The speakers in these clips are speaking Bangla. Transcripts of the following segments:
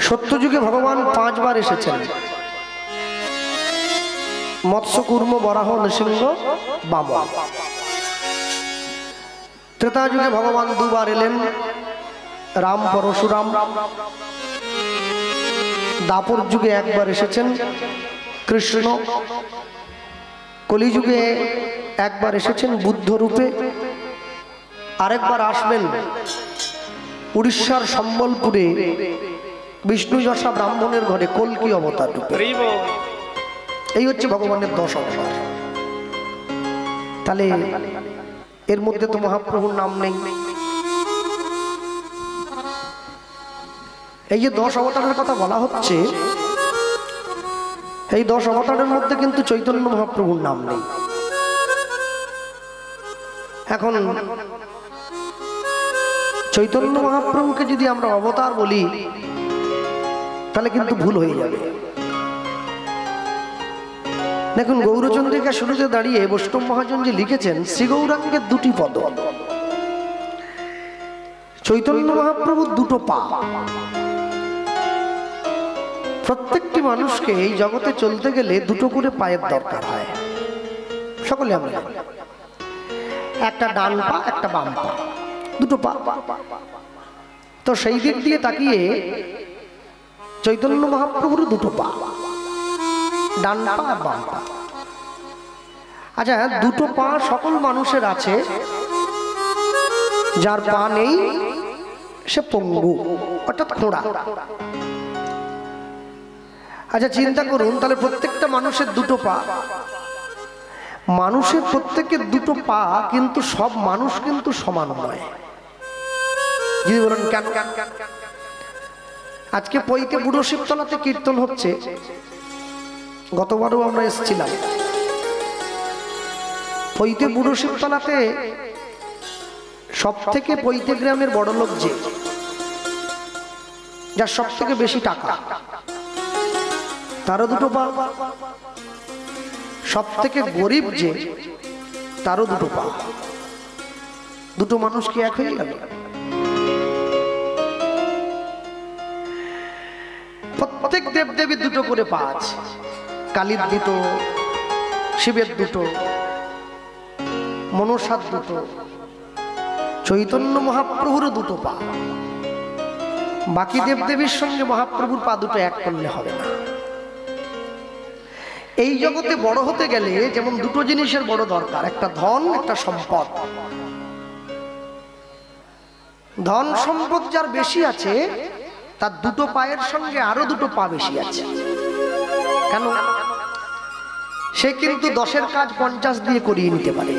সত্যযুগে ভগবান 5 বার এসেছেন, মৎস্য কুর্ম বরাহ নৃসিংহ বামন। ত্রেতা যুগে ভগবান 2 বার এলেন, রাম পরশুরাম। দাপর যুগে 1 বার এসেছেন কৃষ্ণ। কলিযুগে 1 বার এসেছেন বুদ্ধ রূপে, আরেকবার আসবেন উড়িষ্যার সম্বলপুরে বিষ্ণু যশা ব্রাহ্মণের ঘরে কল্কি অবতার রূপে। এই হচ্ছে ভগবানের 10 অবতার। তাহলে এর মধ্যে তো মহাপ্রভুর নাম নেই। এই যে 10 অবতারের কথা বলা হচ্ছে, এই 10 অবতারের মধ্যে কিন্তু চৈতন্য মহাপ্রভুর নাম নেই। এখন চৈতন্য মহাপ্রভুকে যদি আমরা অবতার বলি তাহলে কিন্তু ভুল হয়ে যাবে। দেখুন, গৌরচন্দ্রিকা শুরুতে দাঁড়িয়ে বৈষ্ণব মহাজন যে লিখেছেন, শ্রী গৌরাঙ্গের 2টি পদ, চৈতন্য মহাপ্রভুর 2টো পা। প্রত্যেকটি মানুষকে এই জগতে চলতে গেলে 2টো করে পায়ের দরকার হয়। সকলে আমরা জানি, একটা ডান পা, একটা বাম পা, 2টো পা। তো সেই দিক দিয়ে তাকিয়ে চৈতন্য মহাপ্রভুর 2টো পা, ডান পা আর বাম পা। আচ্ছা, 2টো পা সকল মানুষের আছে, যার পা নেই সে পঙ্গু, অর্থাৎ খোঁড়া। আচ্ছা, চিন্তা করুন, তাহলে প্রত্যেকটা মানুষের 2টো পা। মানুষের প্রত্যেকের 2টো পা, কিন্তু সব মানুষ কিন্তু সমান নয়। যদি বলেন কেন? আজকে পৈতে বুড়ো শিবতলাতে কীর্তন হচ্ছে, গতবারও আমরা এসেছিলাম। পৈতে বুড়ো শিবতলাতে সব থেকে পৈতে গ্রামের বড় লোক যে, যার সব থেকে বেশি টাকা, তারও 2টো পা। সব থেকে গরিব যে, তারও 2টো পা। 2টো মানুষ কি এক হয়ে গেল? প্রত্যেক দেবদেবীর 2টো করে পা আছে। কালীর 2টো, শিবের 2টো, মনসার 2টো, চৈতন্য মহাপ্রভুরও 2টো পা। বাকি দেবদেবীর সঙ্গে মহাপ্রভুর পা 2টো এক করলে হবে না। এই জগতে বড় হতে গেলে যেমন 2টো জিনিসের বড় দরকার, একটা ধন, একটা সম্পদ। ধন সম্পদ যার বেশি আছে, তার 2টো পায়ের সঙ্গে আরো 2টো পা বেশি আছে। কেন? সে কিন্তু 10-এর কাজ 50 দিয়ে করিয়ে নিতে পারে,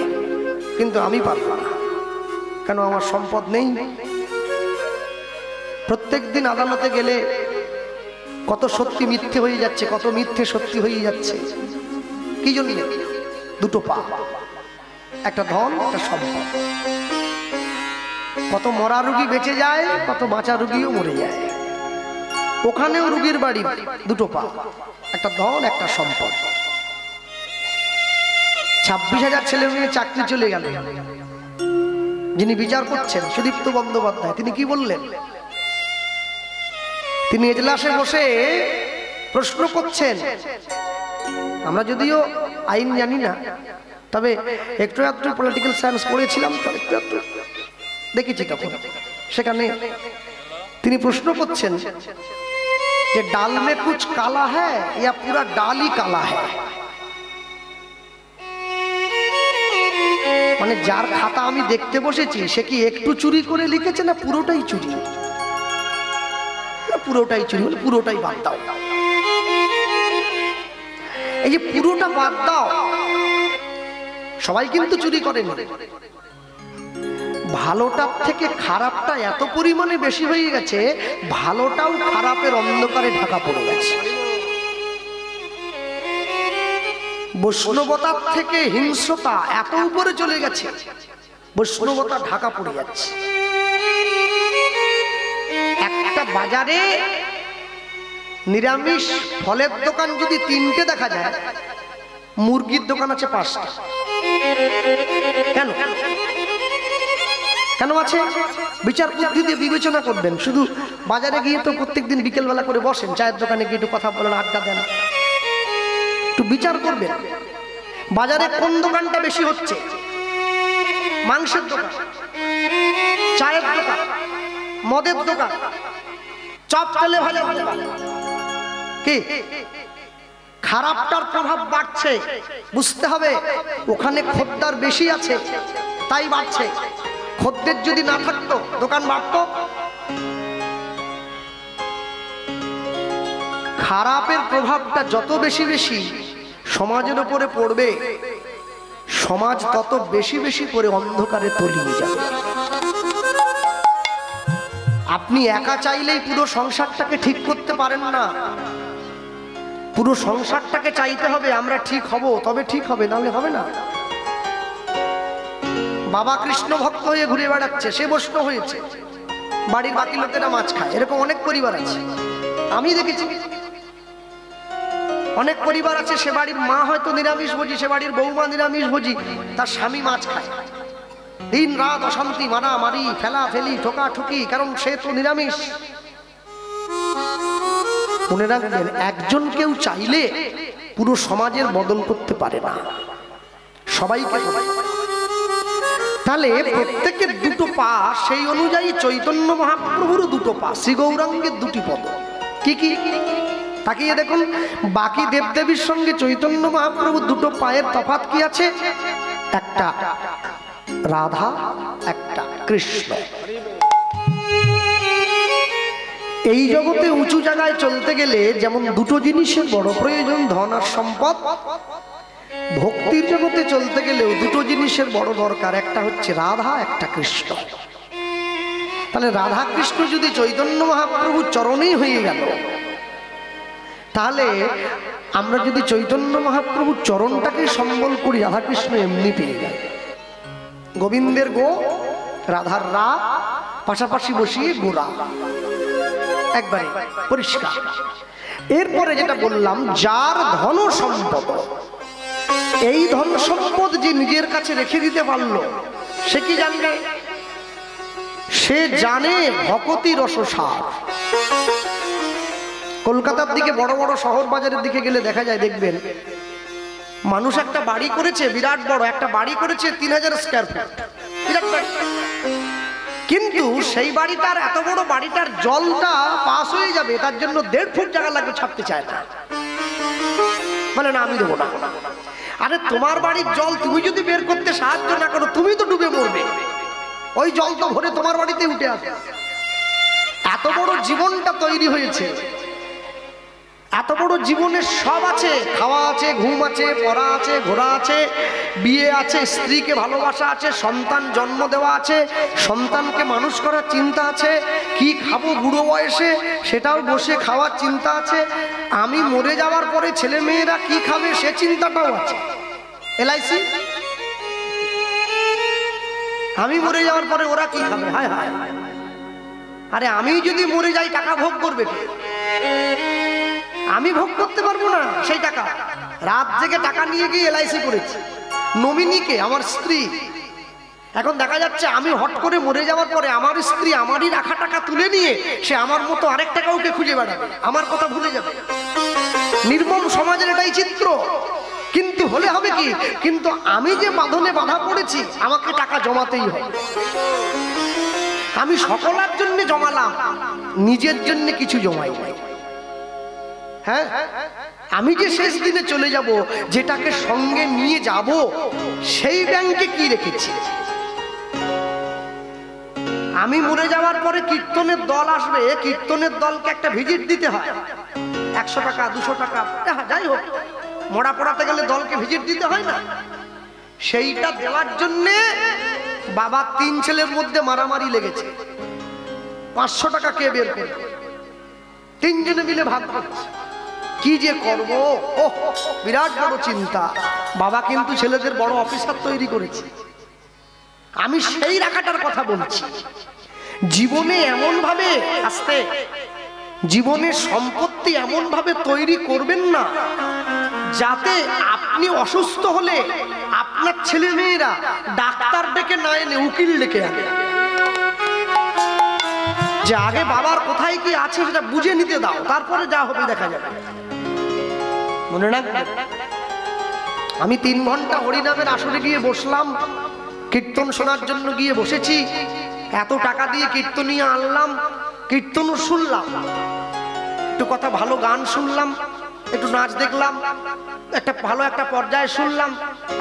কিন্তু আমি পারবো না। কেন? আমার সম্পদ নেই। প্রত্যেক দিন আদালতে গেলে কত সত্যি মিথ্যে হয়ে যাচ্ছে, কত মিথ্যে সত্যি হয়ে যাচ্ছে। কি জন্য? 2টো পা, একটা ধন, একটা সম্পদ। কত মরা রুগী বেঁচে যায়, কত বাঁচা রুগীও মরে যায়। ওখানেও রুগীর বাড়ি 2টো পা, একটা ধন, একটা সম্পদ। 26,000 ছেলে মেয়ে চাকরি চলে গেল। যিনি বিচার করছেন সুদীপ্ত বন্দ্যোপাধ্যায়, তিনি কি বললেন? তিনি এজলাসে বসে প্রশ্ন করছেন। আমরা যদিও আইন জানি না, তবে একটু একটু পলিটিক্যাল সায়েন্স পড়েছিলাম, তো একটু একটু দেখেছি। তখন সেখানে তিনি প্রশ্ন করছেন যে ডাল মে কুছ কালা হ্যায় ইয়া পুরা ডালই কালা হ্যায়। মানে যার খাতা আমি দেখতে বসেছি, সে কি একটু চুরি করে লিখেছে, না পুরোটাই চুরি? পুরোটাই চুরি। বলে পুরোটাই বাদ দাও। এই যে পুরোটা বাদ দাও, সবাই কিন্তু চুরি করেনি। ভালোটার থেকে খারাপটা এত পরিমাণে বেশি হয়ে গেছে, ভালোটাও খারাপের অন্ধকারে ঢাকা পড়ে গেছে। বৈষ্ণবতার থেকে হিংস্রতা এত উপরে চলে গেছে, বৈষ্ণবতা ঢাকা পড়ে যাচ্ছে। একটা বাজারে নিরামিষ ফলের দোকান যদি 3টে দেখা যায়, মুরগির দোকান আছে 5টা। কেন? কেন আছে? বিচার বুদ্ধি দিয়ে বিবেচনা করবেন। শুধু বাজারে গিয়ে তো প্রত্যেকদিন বিকেলবেলা করে বসেন, চায়ের দোকানে গিয়ে একটু কথা বলেন, আড্ডা দেন, একটু বিচার করবেন বাজারে কোন দোকানটা বেশি হচ্ছে। মাংসের দোকান, চায়ের দোকান, মদের দোকান, চপ তেলে ভাজার দোকান, কি খারাপটার প্রভাব বাড়ছে। বুঝতে হবে ওখানে খদ্দের বেশি আছে তাই বাড়ছে। খদ্দের যদি না থাকতো দোকান বাড়তো। খারাপের প্রভাবটা যত বেশি বেশি সমাজের উপরে পড়বে, সমাজ তত বেশি বেশি করে অন্ধকারে তলিয়ে যাবে। আপনি একা চাইলেই পুরো সংসারটাকে ঠিক করতে পারেন না। পুরো সংসারটাকে চাইতে হবে আমরা ঠিক হব, তবে ঠিক হবে, নাহলে হবে না। বাবা কৃষ্ণ ভক্ত হয়ে ঘুরে বেড়াচ্ছে, সে বৈষ্ণব হয়েছে, বাড়ির বাকি লোকেরা মাছ খায়। এরকম অনেক পরিবার আছে, আমি দেখেছি। অনেক পরিবার আছে সে বাড়ির মা হয়তো নিরামিষ ভোজি, সে বাড়ির বৌমা নিরামিষ ভোজি, তার স্বামী মাছ খায়। দিন রাত অশান্তি, মারামারি, ফেলা ফেলি, ঠোকা ঠুকি, কারণ সে তো নিরামিষ। মনে রাখবেন, একজন কেউ চাইলে পুরো সমাজের বদল করতে পারে না, সবাইকে। তাহলে প্রত্যেকের দুটো পা, সেই অনুযায়ী চৈতন্য মহাপ্রভুর দুটো পা, শ্রী গৌরাঙ্গের দুটি পদ। কি কি তাকিয়ে দেখুন, বাকি দেবদেবীর সঙ্গে চৈতন্য মহাপ্রভুর দুটো পায়ের তফাৎ কি আছে? একটা রাধা, একটা কৃষ্ণ। এই জগতে উঁচু জায়গায় চলতে গেলে যেমন দুটো জিনিসের বড় প্রয়োজন, ধন আর সম্পদ, ভক্তির জগতে চলতে গেলেও দুটো জিনিসের বড় দরকার, একটা হচ্ছে রাধা, একটা কৃষ্ণ। তাহলে রাধা কৃষ্ণ যদি চৈতন্য মহাপ্রভুর চরণেই হয়ে গেল, তাহলে আমরা যদি চৈতন্য মহাপ্রভুর চরণটাকে সম্বল করি, রাধা কৃষ্ণ এমনি পেয়ে গেল। গোবিন্দের গো, রাধার রা, পাশাপাশি বসিয়ে গোরা, একবারে পরিষ্কার। এরপরে যেটা বললাম, যার ধন সম্পদ, এই ধন সম্পদ যে নিজের কাছে রেখে দিতে পারলো, সে কি জানবে? সে জানে ভকতি রসসার। কলকাতার দিকে বড় বড় শহর বাজারের দিকে গেলে দেখা যায়, দেখবেন মানুষ একটা বাড়ি করেছে, বিরাট বড় একটা বাড়ি করেছে, 3000 স্কয়ার ফুট, বিরাট বাড়ি। কিন্তু সেই বাড়িটার, এত বড় বাড়িটার জলটা পাস হয়ে যাবে, তার জন্য 1.5 ফুট জায়গা লাগবে, ছাপতে চায় না, বলে না আমি দেবো না। আরে তোমার বাড়ির জল তুমি যদি বের করতে সাহায্য না করো, তুমি তো ডুবে মরবে, ওই জল তো ভরে তোমার বাড়িতে উঠে আসে। এত বড় জীবনটা তৈরি হয়েছে, এত বড় জীবনের সব আছে, খাওয়া আছে, ঘুম আছে, পড়া আছে, ঘোরা আছে, বিয়ে আছে, স্ত্রীকে ভালোবাসা আছে, সন্তান জন্ম দেওয়া আছে, সন্তানকে মানুষ করার চিন্তা আছে, কি খাবো বুড়ো বয়সে সেটাও বসে খাওয়ার চিন্তা আছে, আমি মরে যাওয়ার পরে ছেলে মেয়েরা কি খাবে সে চিন্তাটাও আছে। LIC, আমি মরে যাওয়ার পরে ওরা কি খাবে, হায় হায়। আরে আমি যদি মরে যাই টাকা ভোগ করবে কে? আমি ভোগ করতে পারবো না সেই টাকা। রাত জেগে টাকা নিয়ে গিয়ে LIC করেছি, নমিনিকে আমার স্ত্রী। এখন দেখা যাচ্ছে আমি হট করে মরে যাওয়ার পরে আমার স্ত্রী আমারই রাখা টাকা তুলে নিয়ে সে আমার মতো আরেকটা কাউকে খুঁজে বেড়াবে, আমার কথা ভুলে যাবে। নির্মম সমাজের এটাই চিত্র। কিন্তু হলে হবে কি, কিন্তু আমি যে বাঁধনে বাঁধা পড়েছি, আমাকে টাকা জমাতেই হবে। আমি সকলের জন্য জমালাম, নিজের জন্য কিছু জমাই নাই। হ্যাঁ, আমি যে শেষ দিনে চলে যাব, যেটাকে সঙ্গে নিয়ে যাব, সেই ব্যাংকে কি রেখেছি? আমি মরে যাওয়ার পরে কীর্তনের দল আসবে, কীর্তনের দলকে একটা ভিজিট দিতে হয়, 100 টাকা 200 টাকা, যাই হোক, মরা পড়াতে গেলে দলকে ভিজিট দিতে হয় না? সেইটা দেওয়ার জন্যে বাবা 3 ছেলের মধ্যে মারামারি লেগেছে, 500 টাকা কে বের করবে? 3 জনে মিলে ভাগ করছে। কি যে করব, বিরাট বড় চিন্তা। বাবা কিন্তু ছেলেদের বড় অফিসার তৈরি করেছে। আমি সেই রাখাটার কথা বলছি। জীবনে এমন ভাবে আস্তে, জীবনের সম্পত্তি এমন ভাবে তৈরি করবেন না যাতে আপনি অসুস্থ হলে আপনার ছেলে মেয়েরা ডাক্তার ডেকে না এনে উকিল ডেকে আনে। যে আগে বাবার কোথায় কি আছে সেটা বুঝে নিতে দাও, তারপরে যা হবে দেখা যাবে। মনে রাখবে, আমি 3 ঘন্টা হরিনামের আসরে গিয়ে বসলাম, কীর্তন শোনার জন্য গিয়ে বসেছি, এত টাকা দিয়ে কীর্তনিয়া আনলাম, কীর্তনও শুনলাম, একটু কথা ভালো গান শুনলাম, একটু নাচ দেখলাম, একটা ভালো একটা পর্যায়ে শুনলাম,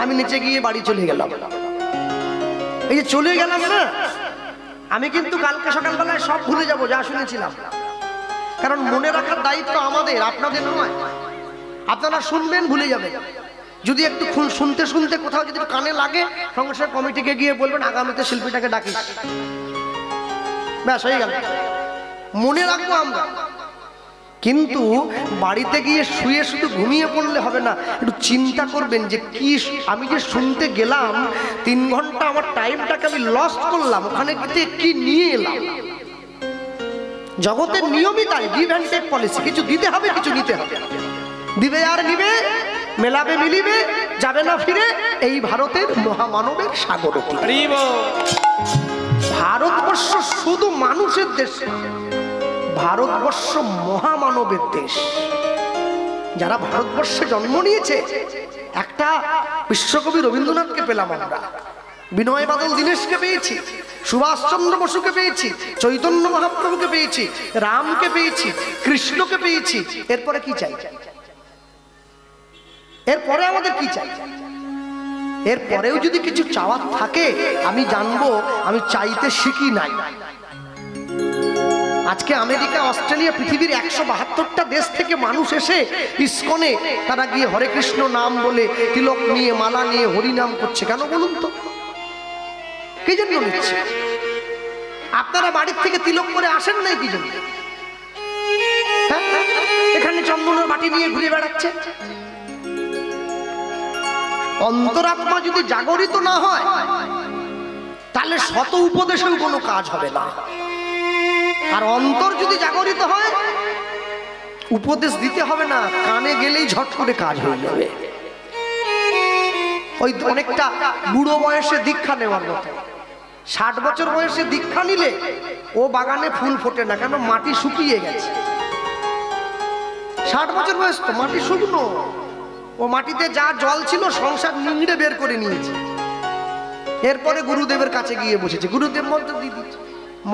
আমি নিচে গিয়ে বাড়ি চলে গেলাম। এই যে চলে গেলাম না, আমি কিন্তু কালকে সকালবেলায় সব ভুলে যাব যা শুনেছিলাম, কারণ মনে রাখার দায়িত্ব আমাদের, আপনাদের নয়। আপনারা শুনবেন, ভুলে যাবেন। যদি একটু শুনতে শুনতে কোথাও যদি কানে লাগে, সঙ্গে সঙ্গে কমিটিকে গিয়ে বলবেন আগামীতে শিল্পীটাকে ডাকিস, ব্যাস হয়ে গেল। মনে রাখবো আমরা, কিন্তু বাড়িতে গিয়ে শুয়ে শুধু ঘুমিয়ে পড়লে হবে না, একটু চিন্তা করবেন যে কি আমি যে শুনতে গেলাম, 3 ঘন্টা আমার টাইমটাকে আমি লস্ট করলাম, ওখানে কি নিয়ে এলাম। জগতের নিয়মই তাই, গিভ অ্যান্ড টেক পলিসি, কিছু দিতে হবে কিছু নিতে হবে, দিবে আর নিবে, মেলাবে মিলিবে, যাবে না ফিরে, এই ভারতের মহামানবের সাগর। ভারতবর্ষ শুধু মানুষের দেশ, ভারতবর্ষ মহামানবের দেশ। যারা ভারতবর্ষে জন্ম নিয়েছে, একটা বিশ্বকবি রবীন্দ্রনাথকে পেলাম আমরা, বিনয় বাদল দীনেশকে পেয়েছি, সুভাষচন্দ্র বসুকে পেয়েছি, চৈতন্য মহাপ্রভুকে পেয়েছি, রামকে পেয়েছি, কৃষ্ণকে পেয়েছি। এরপরে কি চাই? এরপরে আমাদের কি চাই? এরপরেও যদি কিছু চাওয়ার থাকে, আমি জানবো আমি চাইতে শিখি নাই। আজকে আমেরিকা, অস্ট্রেলিয়া, পৃথিবীর 172টা দেশ থেকে মানুষ এসে ইসকনে তারা গিয়ে হরে কৃষ্ণ নাম বলে, তিলক নিয়ে, মালা নিয়ে হরিনাম করছে। কেন বলুন তো? কি জন্য নিচ্ছে? আপনারা বাড়ির থেকে তিলক করে আসেন নাই কি জন্য? এখানে চন্দনের বাটি নিয়ে ঘুরে বেড়াচ্ছে। অন্তরাত্মা যদি জাগরিত না হয়, তাহলে শত উপদেশেও কোনো কাজ হবে না। আর অন্তর যদি জাগরিত হয়, উপদেশ দিতে হবে না, কানে গেলেই ঝট করে কাজ হয়ে যাবে। ওই অনেকটা বুড়ো বয়সে দীক্ষা নেওয়ার মতো। 60 বছর বয়সে দীক্ষা নিলে ও বাগানে ফুল ফোটে না, কেন? মাটি শুকিয়ে গেছে। 60 বছর বয়স তো, মাটি শুকনো, ও মাটিতে যা জল ছিল সংসার নিংড়ে বের করে নিয়েছে। এরপরে গুরুদেবের কাছে গিয়ে বসেছে, গুরুদেব মন্ত্র দিয়ে দিচ্ছে,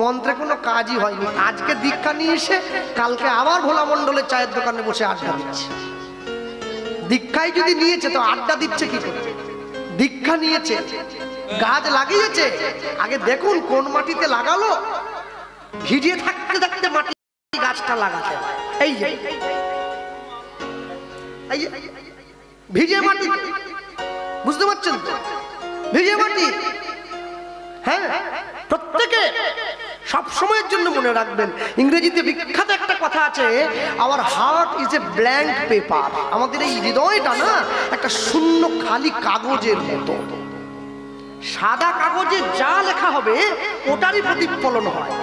মন্ত্রে কোনো কাজই হয়নি। আজকে দীক্ষা নিয়ে এসে কালকে আবার ভোলা মণ্ডলের চায়ের দোকানে বসে আড্ডা দিচ্ছে। দীক্ষাই যদি নিয়েছে তো আড্ডা দিচ্ছে কি করে? দীক্ষা নিয়েছে, গাছ লাগিয়েছে, আগে দেখুন কোন মাটিতে লাগালো। ভিজিয়ে থাকতে থাকতে মাটি গাছটা লাগাতে হয়। এই যে ভিজে মাটি, বুঝতে পারছেন তো? ভিজে মাটি। হ্যাঁ, প্রত্যেকে সব সময়ের জন্য মনে রাখবেন, ইংরেজিতে বিখ্যাত একটা কথা আছে, hour heart is a blank paper. আমাদের এই হৃদয়টা না একটা শূন্য খালি কাগজের মতো। সাদা কাগজে যা লেখা হবে ওটারই প্রতিফলন হয়।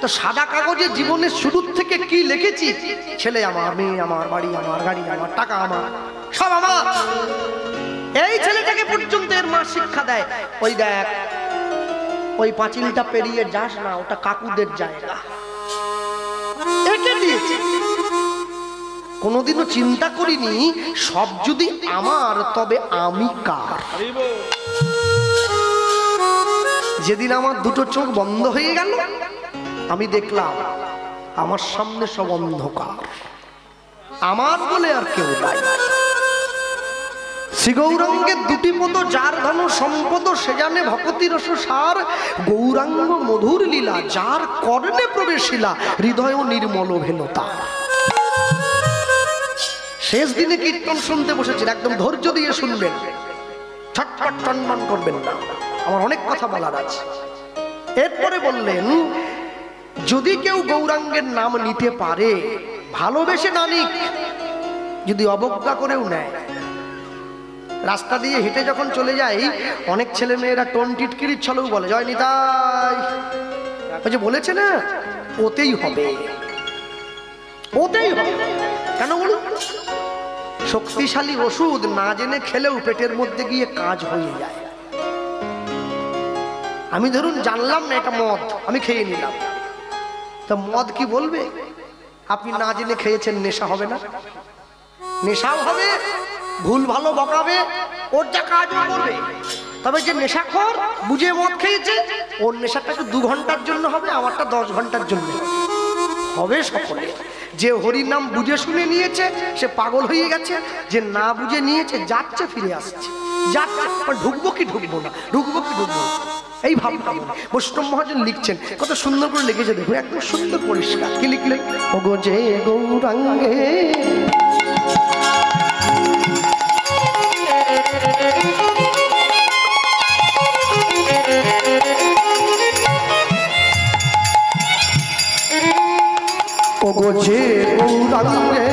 তো সাদা কাগজে জীবনের শুরুর থেকে কি লিখেছি, ছেলে আমার, মেয়ে আমার, বাড়ি আমার, গাড়ি আমার, টাকা আমার, সব আমার। এই ছেলেটাকে পর্যন্ত এর মা শিক্ষা দেয়, ওই দেখ ওই পাঁচিলটা পেরিয়ে যাস না, ওটা কাকুদের জায়গা। একে দিয়েছে। কোনোদিনও চিন্তা করিনি সব যদি আমার, তবে আমি কার? যেদিন আমার দুটো চোখ বন্ধ হয়ে গেল, আমি দেখলাম আমার সামনে সব অন্ধকার, আমার বলে আর কেউ নাই। শ্রী গৌরাঙ্গের 2টি পদ, যার ধন সম্পদ সে জানে ভকতি রস সার, গৌরাঙ্গ মধুর লীলা যার কর্ণে প্রবেশিলা, হৃদয় নির্মল ভেল তার। শেষ দিনে কীর্তন শুনতে বসেছেন, একদম ধৈর্য দিয়ে শুনবেন, ছটফট টনটন করবেন না, আমার অনেক কথা বলার আছে। এরপরে বললেন, যদি কেউ গৌরাঙ্গের নাম নিতে পারে, ভালোবেসে না নিক, যদি অবজ্ঞা করেও নেয়। রাস্তা দিয়ে হেঁটে যখন চলে যাই, অনেক ছেলে মেয়েরা টোন টিটকিরির ছলেও বলে, জয় নিতাই। ওই যে বলেছে না, ওতেই হবে, ওতেই হবে। কেন বলুন? শক্তিশালী ওষুধ না জেনে খেলেও পেটের মধ্যে গিয়ে কাজ হয়ে যায়। আমি ধরুন জানলাম না এটা মদ, আমি খেয়ে নিলাম, তা মদ কি বলবে আপনি না জেনে খেয়েছেন নেশা হবে না? নেশাও হবে, ভুল ভালো বকাবে, ওর যা কাজও করবে। তবে যে নেশাখোর বুঝে মদ খেয়েছে, ওর নেশাটা একটু 2 ঘন্টার জন্য হবে, আমারটা 10 ঘন্টার জন্য হবে। সকলে যে হরির নাম বুঝে শুনে নিয়েছে সে পাগল হয়ে গেছে, যে না বুঝে নিয়েছে যাচ্ছে ফিরে আসছে, যাচ্ছে। ঢুকবো কি ঢুকবো না, ঢুকবো কি ঢুকবো, এই ভাবটা বৈষ্ণব মহাজন লিখছেন, কত সুন্দর করে লিখেছে দেখুন, একদম সুন্দর পরিষ্কার। কি লিখলেন? ওগো যে গৌরাঙ্গে ওগো যে গৌরাঙ্গে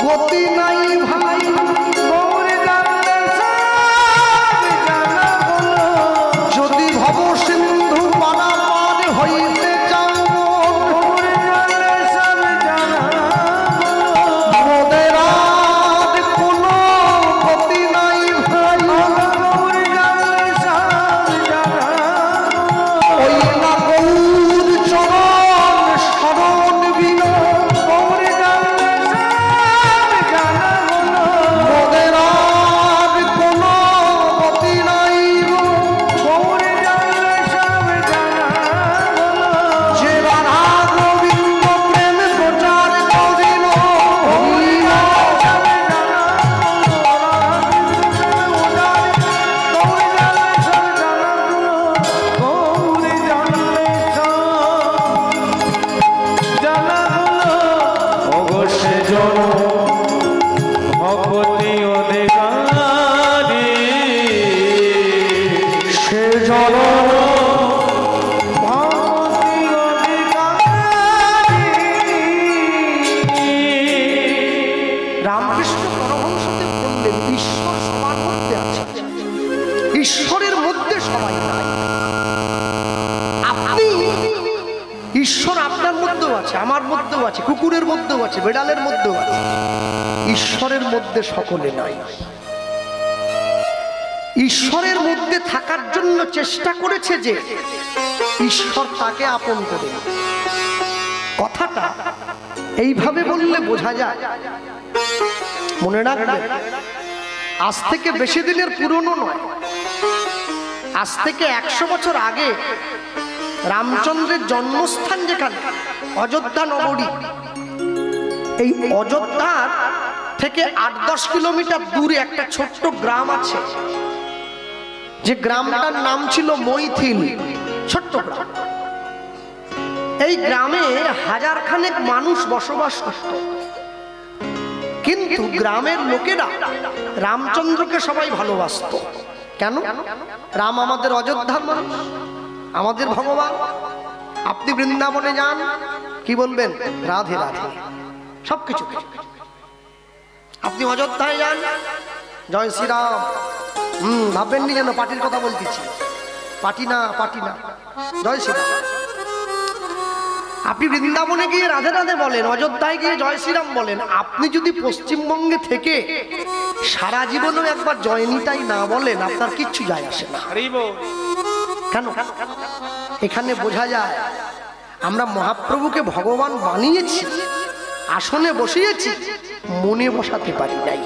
গতি নাই ভাই যদি ভব সিন্ধু পারাপার হইতে চাও মোদের আর কোনো গতি নাই ভাই ওই না গৌর চরণ শরণ বিনা মোদের আর কোনো গতি নাই যে রাধা গোবিন্দ প্রেম প্রচার করিল সে জন রামকৃষ্ণ পরমহংসদেব বললেন ঈশ্বর সবার মধ্যে আছে, ঈশ্বরের মধ্যে সবাই নাই। আপনি ঈশ্বর আপনার মধ্যেও আছে, আমার মধ্যেও আছে, কুকুরের মধ্যেও আছে, বেড়ালের মধ্যেও আছে। ঈশ্বরের মধ্যে সকলে নাই। ঈশ্বরের মধ্যে থাকার জন্য চেষ্টা করেছে যে ঈশ্বর তাকে আপন করে। কথাটা এইভাবে বললে বোঝা যায়। মনে রাখবেন, আজ থেকে বেশি দিনের পুরনো নয়, আজ থেকে 100 বছর আগে রামচন্দ্রের জন্মস্থান যেখানে অযোধ্যা নগরী, এই অযোধ্যার থেকে 8-10 কিলোমিটার দূরে একটা ছোট্ট গ্রাম আছে, যে গ্রামটার নাম ছিল মৈথিল। ছোট্ট গ্রাম। এই গ্রামে 1000 খানেক মানুষ বসবাস করত, কিন্তু গ্রামের লোকেরা রামচন্দ্রকে সবাই ভালোবাসত। কেন? রাম আমাদের অযোধ্যার মানুষ, আমাদের ভগবান। আপনি বৃন্দাবনে যান, কি বলবেন? রাধে রাধে, সবকিছু। আপনি অযোধ্যায় যান, জয় শ্রীরাম। ভাববেননি যেন পার্টির কথা বলতেছি, পার্টি না, পার্টি না, জয় শ্রীরাম। আপনি বৃন্দাবনে গিয়ে রাধে রাধে বলেন, অযোধ্যায় গিয়ে জয় শ্রীরাম বলেন। আপনি যদি পশ্চিমবঙ্গে থেকে সারা জীবনেও একবার জয় নিতাই না বলেন, আপনার কিচ্ছু যায় আসে না। কেন? এখানে বোঝা যায় আমরা মহাপ্রভুকে ভগবান বানিয়েছি, আসনে বসিয়েছি, মনে বসাতে পারি নাই।